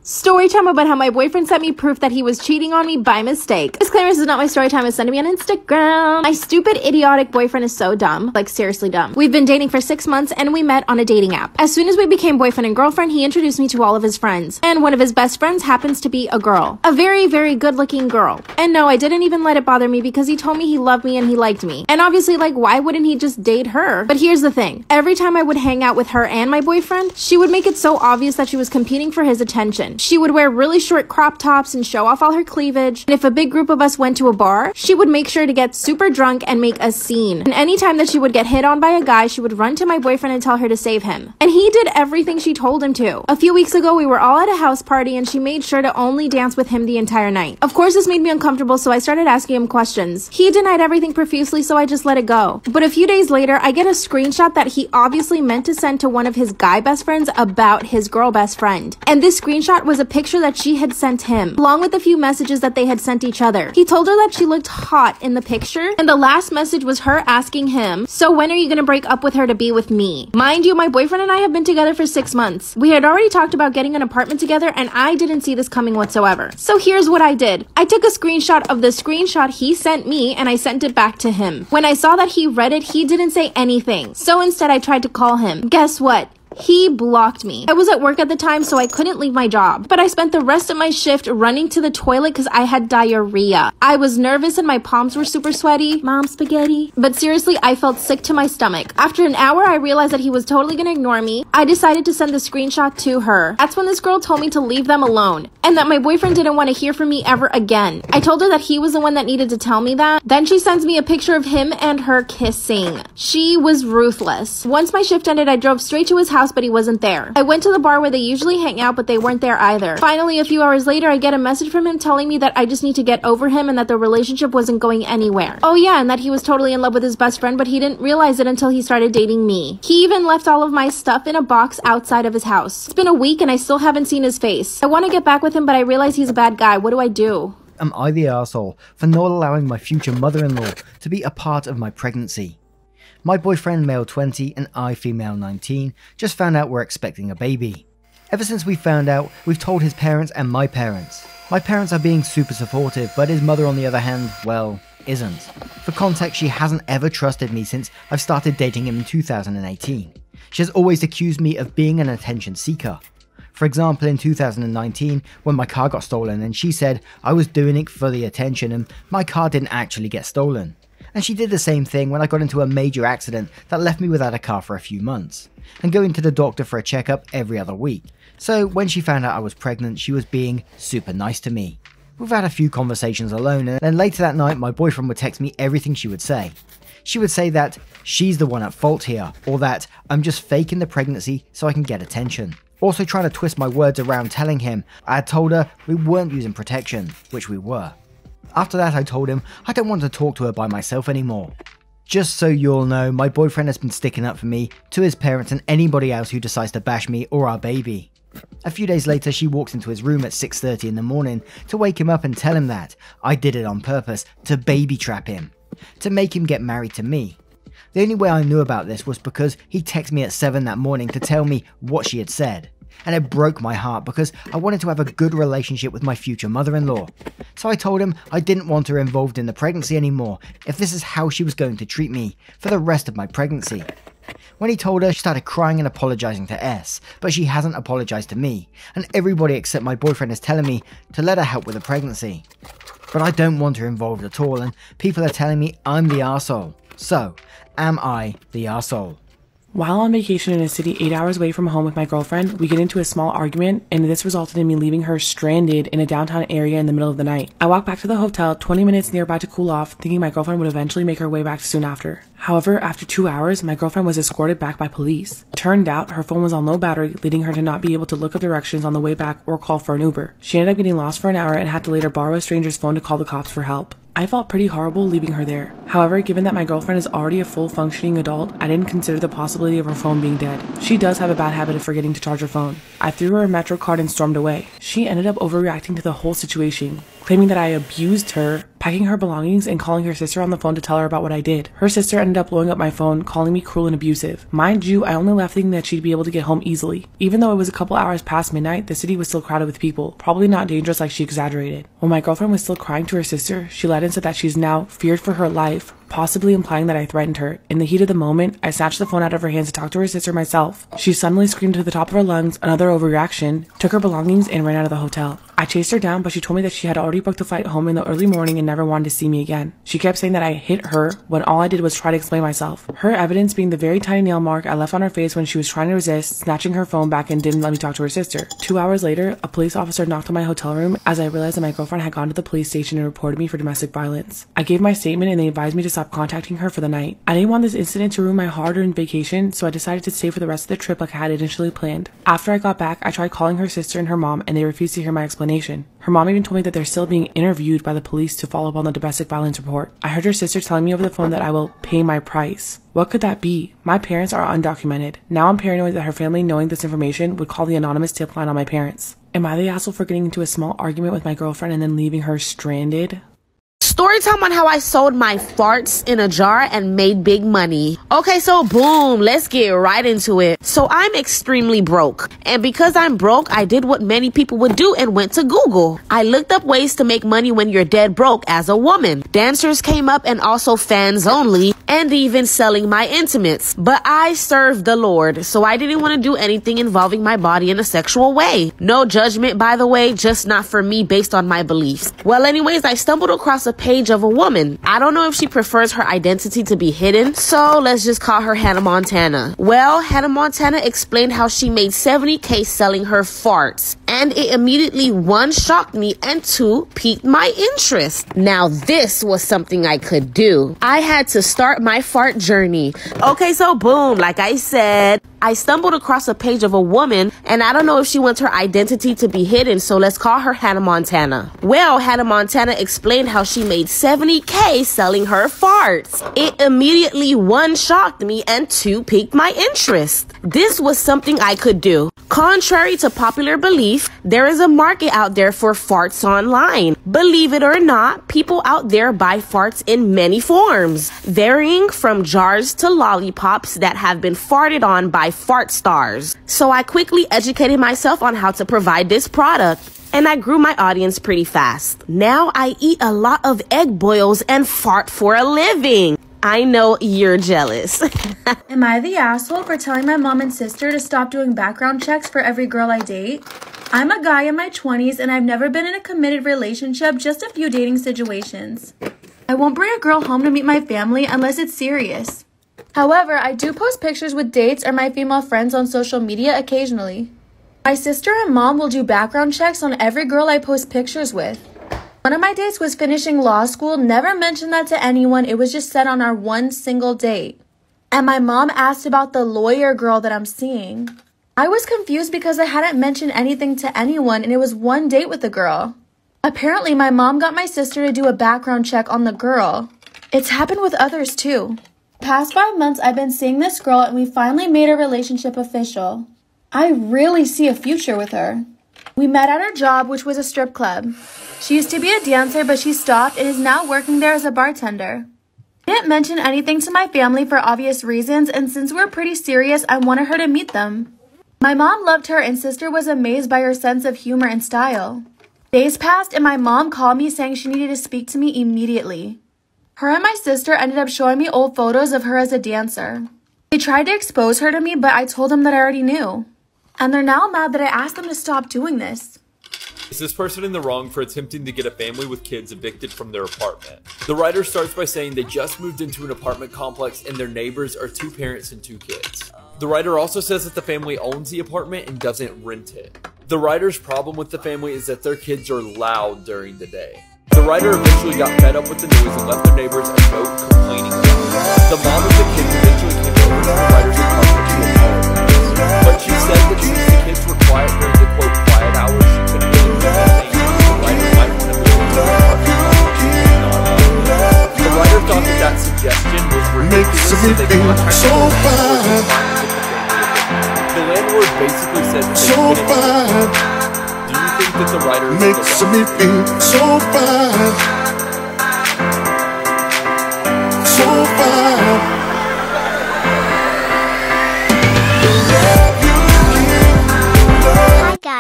Story time about how my boyfriend sent me proof that he was cheating on me by mistake. Disclaimer, this is not my story time, it's sent to me on Instagram. My stupid, idiotic boyfriend is so dumb. Like, seriously dumb. We've been dating for 6 months and we met on a dating app. As soon as we became boyfriend and girlfriend, he introduced me to all of his friends. And one of his best friends happens to be a girl. A very, very good looking girl. And no, I didn't even let it bother me because he told me he loved me and he liked me. And obviously, like, why wouldn't he just date her? But here's the thing. Every time I would hang out with her and my boyfriend, she would make it so obvious that she was competing for his attention. She would wear really short crop tops and show off all her cleavage. And if a big group of us went to a bar, she would make sure to get super drunk and make a scene. And anytime that she would get hit on by a guy, she would run to my boyfriend and tell her to save him. And he did everything she told him to. A few weeks ago, we were all at a house party and she made sure to only dance with him the entire night. Of course, this made me uncomfortable, so I started asking him questions. He denied everything profusely, so I just let it go. But a few days later, I get a screenshot that he obviously meant to send to one of his guy best friends about his girl best friend. And this screenshot was a picture that she had sent him, along with a few messages that they had sent each other. He told her that she looked hot in the picture, and the last message was her asking him, "So when are you gonna break up with her to be with me?" Mind you, my boyfriend and I have been together for 6 months. We had already talked about getting an apartment together, and I didn't see this coming whatsoever. So here's what I did. I took a screenshot of the screenshot he sent me, and I sent it back to him. When I saw that he read it, he didn't say anything. So instead, I tried to call him. Guess what? He blocked me. I was at work at the time, so I couldn't leave my job. But I spent the rest of my shift running to the toilet because I had diarrhea. I was nervous and my palms were super sweaty. Mom spaghetti. But seriously, I felt sick to my stomach. After an hour, I realized that he was totally gonna ignore me. I decided to send the screenshot to her. That's when this girl told me to leave them alone and that my boyfriend didn't want to hear from me ever again. I told her that he was the one that needed to tell me that. Then she sends me a picture of him and her kissing. She was ruthless. Once my shift ended, I drove straight to his house, but he wasn't there. I went to the bar where they usually hang out, but they weren't there either. Finally, a few hours later, I get a message from him telling me that I just need to get over him and that the relationship wasn't going anywhere. Oh yeah, and that he was totally in love with his best friend, but he didn't realize it until he started dating me. He even left all of my stuff in a box outside of his house. It's been a week and I still haven't seen his face. I want to get back with him, but I realize he's a bad guy. What do I do? Am I the arsehole for not allowing my future mother-in-law to be a part of my pregnancy? My boyfriend, male 20, and I, female 19, just found out we're expecting a baby. Ever since we found out, we've told his parents and my parents. My parents are being super supportive, but his mother on the other hand, well, isn't. For context, she hasn't ever trusted me since I've started dating him in 2018. She has always accused me of being an attention seeker. For example, in 2019, when my car got stolen and she said I was doing it for the attention and my car didn't actually get stolen. And she did the same thing when I got into a major accident that left me without a car for a few months, and going to the doctor for a checkup every other week. So when she found out I was pregnant, she was being super nice to me. We've had a few conversations alone, and then later that night my boyfriend would text me everything she would say. She would say that she's the one at fault here, or that I'm just faking the pregnancy so I can get attention. Also trying to twist my words around, telling him I had told her we weren't using protection, which we were. After that, I told him I don't want to talk to her by myself anymore. Just so you all know, my boyfriend has been sticking up for me to his parents and anybody else who decides to bash me or our baby. A few days later, she walks into his room at 6:30 in the morning to wake him up and tell him that I did it on purpose to baby trap him, to make him get married to me. The only way I knew about this was because he texted me at 7 that morning to tell me what she had said. And it broke my heart because I wanted to have a good relationship with my future mother-in-law. So I told him I didn't want her involved in the pregnancy anymore if this is how she was going to treat me for the rest of my pregnancy. When he told her, she started crying and apologizing to S, but she hasn't apologized to me, and everybody except my boyfriend is telling me to let her help with the pregnancy. But I don't want her involved at all, and people are telling me I'm the arsehole. So, am I the arsehole? While on vacation in a city 8 hours away from home with my girlfriend, we get into a small argument, and this resulted in me leaving her stranded in a downtown area in the middle of the night. I walked back to the hotel 20 minutes nearby to cool off, thinking my girlfriend would eventually make her way back soon after. However, after 2 hours, my girlfriend was escorted back by police. Turned out, her phone was on low battery, leading her to not be able to look up directions on the way back or call for an Uber. She ended up getting lost for an hour and had to later borrow a stranger's phone to call the cops for help. I felt pretty horrible leaving her there. However, given that my girlfriend is already a full functioning adult, I didn't consider the possibility of her phone being dead. She does have a bad habit of forgetting to charge her phone. I threw her a Metro card and stormed away. She ended up overreacting to the whole situation, claiming that I abused her, packing her belongings and calling her sister on the phone to tell her about what I did. Her sister ended up blowing up my phone, calling me cruel and abusive. Mind you, I only left thinking that she'd be able to get home easily. Even though it was a couple hours past midnight, the city was still crowded with people, probably not dangerous like she exaggerated. When my girlfriend was still crying to her sister, she lied and said that she's now feared for her life, possibly implying that I threatened her. In the heat of the moment, I snatched the phone out of her hands to talk to her sister myself. She suddenly screamed to the top of her lungs, another overreaction, took her belongings, and ran out of the hotel. I chased her down, but she told me that she had already booked a flight home in the early morning and never wanted to see me again. She kept saying that I hit her when all I did was try to explain myself. Her evidence being the very tiny nail mark I left on her face when she was trying to resist, snatching her phone back and didn't let me talk to her sister. 2 hours later, a police officer knocked on my hotel room as I realized that my girlfriend had gone to the police station and reported me for domestic violence. I gave my statement and they advised me to stop contacting her for the night. I didn't want this incident to ruin my hard-earned vacation, so I decided to stay for the rest of the trip like I had initially planned. After I got back, I tried calling her sister and her mom and they refused to hear my explanation. Her mom even told me that they're still being interviewed by the police to follow up on the domestic violence report. I heard her sister telling me over the phone that I will pay my price. What could that be? My parents are undocumented. Now I'm paranoid that her family, knowing this information, would call the anonymous tip line on my parents. Am I the asshole for getting into a small argument with my girlfriend and then leaving her stranded? Story time on how I sold my farts in a jar and made big money. Okay, so boom, let's get right into it. So I'm extremely broke. And because I'm broke, I did what many people would do and went to Google. I looked up ways to make money when you're dead broke as a woman. Dancers came up and also fans only, and even selling my intimates. But I served the Lord, so I didn't want to do anything involving my body in a sexual way. No judgment, by the way, just not for me based on my beliefs. Well, anyways, I stumbled across a page of a woman. I don't know if she prefers her identity to be hidden, so let's just call her Hannah Montana. Well, Hannah Montana explained how she made $70K selling her farts, and it immediately, 1, shocked me, and 2, piqued my interest. Now this was something I could do. I had to start my fart journey. Okay, so boom, like I said, I stumbled across a page of a woman, and I don't know if she wants her identity to be hidden, so let's call her Hannah Montana. Well, Hannah Montana explained how she made $70K selling her farts. It immediately, 1, shocked me, and 2, piqued my interest. This was something I could do. Contrary to popular belief, there is a market out there for farts online. Believe it or not, people out there buy farts in many forms, varying from jars to lollipops that have been farted on by fart stars. So I quickly educated myself on how to provide this product, and I grew my audience pretty fast. Now I eat a lot of egg boils and fart for a living. I know you're jealous. Am I the asshole for telling my mom and sister to stop doing background checks for every girl I date? I'm a guy in my 20s and I've never been in a committed relationship, just a few dating situations. I won't bring a girl home to meet my family unless it's serious. However, I do post pictures with dates or my female friends on social media occasionally. My sister and mom will do background checks on every girl I post pictures with. One of my dates was finishing law school, never mentioned that to anyone, it was just said on our one single date. And my mom asked about the lawyer girl that I'm seeing. I was confused because I hadn't mentioned anything to anyone and it was one date with the girl. Apparently my mom got my sister to do a background check on the girl. It's happened with others too. Past 5 months I've been seeing this girl and we finally made our relationship official. I really see a future with her. We met at her job, which was a strip club. She used to be a dancer, but she stopped and is now working there as a bartender. I didn't mention anything to my family for obvious reasons, and since we're pretty serious, I wanted her to meet them. My mom loved her and sister was amazed by her sense of humor and style. Days passed and my mom called me saying she needed to speak to me immediately. Her and my sister ended up showing me old photos of her as a dancer. They tried to expose her to me, but I told them that I already knew. And they're now mad that I asked them to stop doing this. Is this person in the wrong for attempting to get a family with kids evicted from their apartment? The writer starts by saying they just moved into an apartment complex and their neighbors are 2 parents and 2 kids. The writer also says that the family owns the apartment and doesn't rent it. The writer's problem with the family is that their kids are loud during the day. The writer eventually got fed up with the noise and left their neighbors a note complaining about it. The mom of the kids eventually came over to the writer's apartment to apologize, but she said that since the kids were quiet during the quote quiet hours, she couldn't really do anything. The writer might want to move into an apartment complex. The writer thought that that suggestion was ridiculous, so they contacted the landlord. The landlord basically said that they couldn't. Do you think that the writer is the one?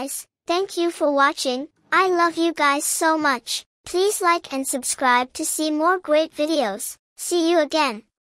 guys, thank you for watching. I love you guys so much. Please like and subscribe to see more great videos. See you again.